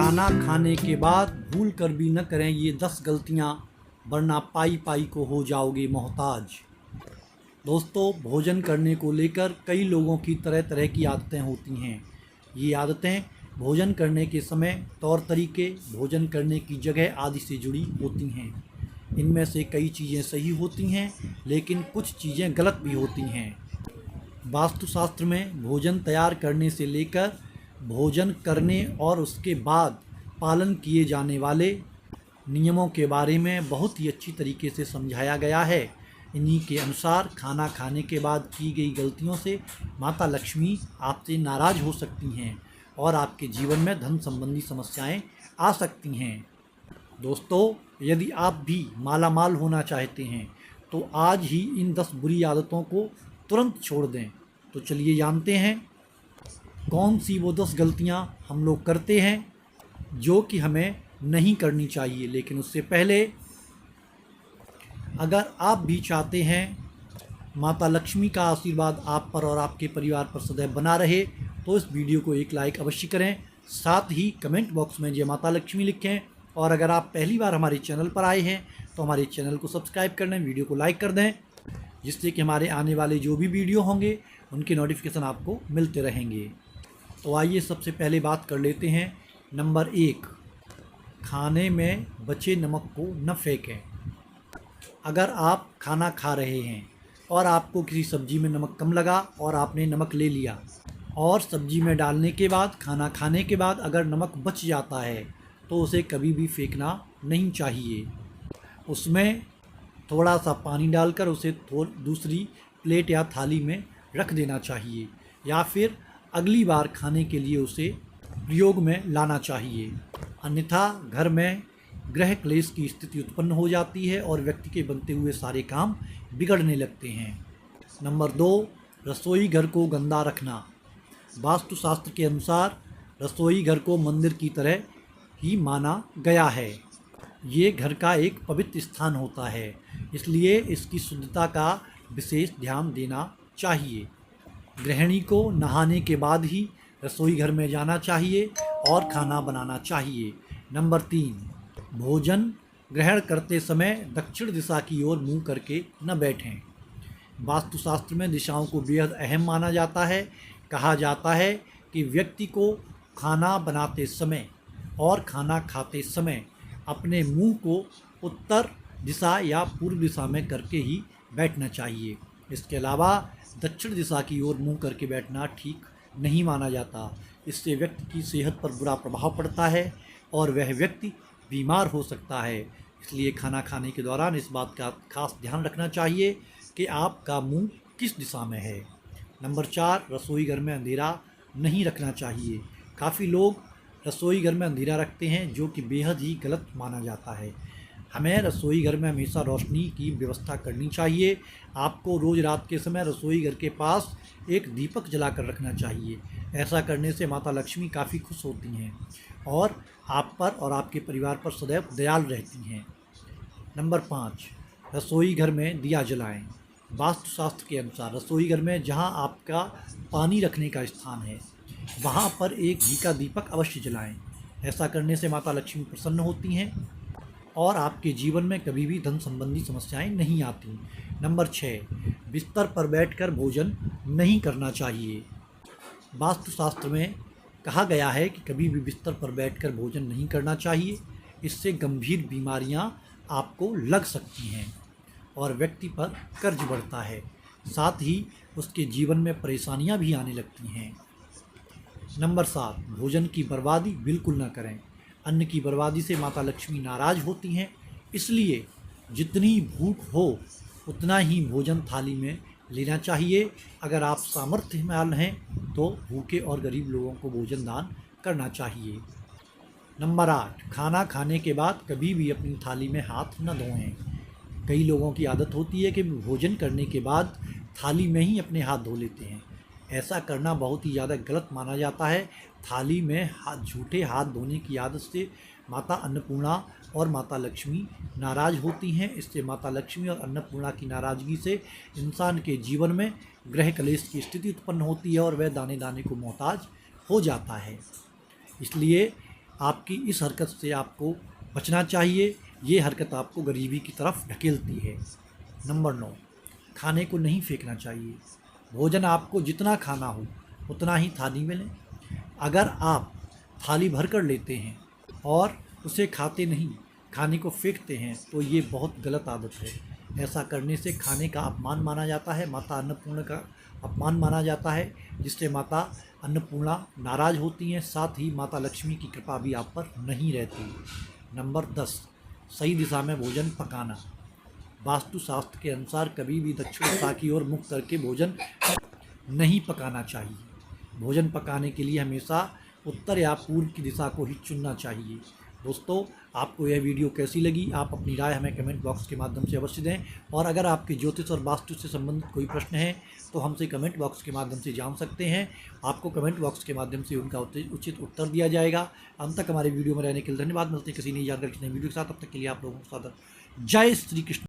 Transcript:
खाना खाने के बाद भूल कर भी न करें ये 10 गलतियां, वरना पाई पाई को हो जाओगे मोहताज। दोस्तों, भोजन करने को लेकर कई लोगों की तरह तरह की आदतें होती हैं। ये आदतें भोजन करने के समय, तौर तरीके, भोजन करने की जगह आदि से जुड़ी होती हैं। इनमें से कई चीज़ें सही होती हैं, लेकिन कुछ चीज़ें गलत भी होती हैं। वास्तुशास्त्र में भोजन तैयार करने से लेकर भोजन करने और उसके बाद पालन किए जाने वाले नियमों के बारे में बहुत ही अच्छी तरीके से समझाया गया है। इन्हीं के अनुसार खाना खाने के बाद की गई गलतियों से माता लक्ष्मी आपसे नाराज़ हो सकती हैं और आपके जीवन में धन संबंधी समस्याएं आ सकती हैं। दोस्तों, यदि आप भी माला माल होना चाहते हैं तो आज ही इन 10 बुरी आदतों को तुरंत छोड़ दें। तो चलिए जानते हैं कौन सी वो 10 गलतियां हम लोग करते हैं जो कि हमें नहीं करनी चाहिए। लेकिन उससे पहले, अगर आप भी चाहते हैं माता लक्ष्मी का आशीर्वाद आप पर और आपके परिवार पर सदैव बना रहे, तो इस वीडियो को एक लाइक अवश्य करें। साथ ही कमेंट बॉक्स में जय माता लक्ष्मी लिखें। और अगर आप पहली बार हमारे चैनल पर आए हैं तो हमारे चैनल को सब्सक्राइब कर लें, वीडियो को लाइक कर दें, जिससे कि हमारे आने वाले जो भी वीडियो होंगे उनके नोटिफिकेशन आपको मिलते रहेंगे। तो आइए सबसे पहले बात कर लेते हैं। नंबर 1, खाने में बचे नमक को न फेंकें। अगर आप खाना खा रहे हैं और आपको किसी सब्ज़ी में नमक कम लगा और आपने नमक ले लिया, और सब्ज़ी में डालने के बाद, खाना खाने के बाद अगर नमक बच जाता है तो उसे कभी भी फेंकना नहीं चाहिए। उसमें थोड़ा सा पानी डालकर उसे दूसरी प्लेट या थाली में रख देना चाहिए, या फिर अगली बार खाने के लिए उसे प्रयोग में लाना चाहिए। अन्यथा घर में गृह क्लेश की स्थिति उत्पन्न हो जाती है और व्यक्ति के बनते हुए सारे काम बिगड़ने लगते हैं। नंबर 2, रसोई घर को गंदा रखना। वास्तुशास्त्र के अनुसार रसोई घर को मंदिर की तरह ही माना गया है। ये घर का एक पवित्र स्थान होता है, इसलिए इसकी शुद्धता का विशेष ध्यान देना चाहिए। गृहिणी को नहाने के बाद ही रसोई घर में जाना चाहिए और खाना बनाना चाहिए। नंबर 3, भोजन ग्रहण करते समय दक्षिण दिशा की ओर मुंह करके न बैठें। वास्तुशास्त्र में दिशाओं को बेहद अहम माना जाता है। कहा जाता है कि व्यक्ति को खाना बनाते समय और खाना खाते समय अपने मुंह को उत्तर दिशा या पूर्व दिशा में करके ही बैठना चाहिए। इसके अलावा दक्षिण दिशा की ओर मुंह करके बैठना ठीक नहीं माना जाता। इससे व्यक्ति की सेहत पर बुरा प्रभाव पड़ता है और वह व्यक्ति बीमार हो सकता है। इसलिए खाना खाने के दौरान इस बात का खास ध्यान रखना चाहिए कि आपका मुंह किस दिशा में है। नंबर 4, रसोई घर में अंधेरा नहीं रखना चाहिए। काफ़ी लोग रसोई घर में अंधेरा रखते हैं, जो कि बेहद ही गलत माना जाता है। हमें रसोई घर में हमेशा रोशनी की व्यवस्था करनी चाहिए। आपको रोज़ रात के समय रसोई घर के पास एक दीपक जलाकर रखना चाहिए। ऐसा करने से माता लक्ष्मी काफ़ी खुश होती हैं और आप पर और आपके परिवार पर सदैव दयाल रहती हैं। नंबर 5, रसोई घर में दिया जलाएं। वास्तुशास्त्र के अनुसार रसोई घर में जहां आपका पानी रखने का स्थान है, वहां पर एक घी का दीपक अवश्य जलाएं। ऐसा करने से माता लक्ष्मी प्रसन्न होती हैं और आपके जीवन में कभी भी धन संबंधी समस्याएं नहीं आती। नंबर 6, बिस्तर पर बैठकर भोजन नहीं करना चाहिए। वास्तुशास्त्र में कहा गया है कि कभी भी बिस्तर पर बैठकर भोजन नहीं करना चाहिए। इससे गंभीर बीमारियां आपको लग सकती हैं और व्यक्ति पर कर्ज बढ़ता है। साथ ही उसके जीवन में परेशानियां भी आने लगती हैं। नंबर 7, भोजन की बर्बादी बिल्कुल न करें। अन्न की बर्बादी से माता लक्ष्मी नाराज़ होती हैं, इसलिए जितनी भूख हो उतना ही भोजन थाली में लेना चाहिए। अगर आप सामर्थ्यवान हैं तो भूखे और गरीब लोगों को भोजन दान करना चाहिए। नंबर 8, खाना खाने के बाद कभी भी अपनी थाली में हाथ न धोएं। कई लोगों की आदत होती है कि भोजन करने के बाद थाली में ही अपने हाथ धो लेते हैं। ऐसा करना बहुत ही ज़्यादा गलत माना जाता है। थाली में झूठे हाथ धोने की आदत से माता अन्नपूर्णा और माता लक्ष्मी नाराज़ होती हैं। इससे माता लक्ष्मी और अन्नपूर्णा की नाराज़गी से इंसान के जीवन में गृह कलेश की स्थिति उत्पन्न होती है और वह दाने दाने को मोहताज हो जाता है। इसलिए आपकी इस हरकत से आपको बचना चाहिए। ये हरकत आपको गरीबी की तरफ ढकेलती है। नंबर 9, खाने को नहीं फेंकना चाहिए। भोजन आपको जितना खाना हो उतना ही थाली में लें। अगर आप थाली भर कर लेते हैं और उसे खाते नहीं, खाने को फेंकते हैं, तो ये बहुत गलत आदत है। ऐसा करने से खाने का अपमान माना जाता है, माता अन्नपूर्णा का अपमान माना जाता है, जिससे माता अन्नपूर्णा नाराज़ होती हैं। साथ ही माता लक्ष्मी की कृपा भी आप पर नहीं रहती। नंबर 10, सही दिशा में भोजन पकाना। वास्तुशास्त्र के अनुसार कभी भी दक्षिण दिशा की ओर मुख करके भोजन नहीं पकाना चाहिए। भोजन पकाने के लिए हमेशा उत्तर या पूर्व की दिशा को ही चुनना चाहिए। दोस्तों, आपको यह वीडियो कैसी लगी? आप अपनी राय हमें कमेंट बॉक्स के माध्यम से अवश्य दें। और अगर आपके ज्योतिष और वास्तु से संबंधित कोई प्रश्न है तो हमसे कमेंट बॉक्स के माध्यम से जान सकते हैं। आपको कमेंट बॉक्स के माध्यम से उनका उचित उत्तर दिया जाएगा। अंत तक हमारे वीडियो में रहने के लिए धन्यवाद। मिलते हैं किसी नई जानकारी किसी नई वीडियो के साथ। तब तक के लिए आप लोगों को सादर जय श्री कृष्ण।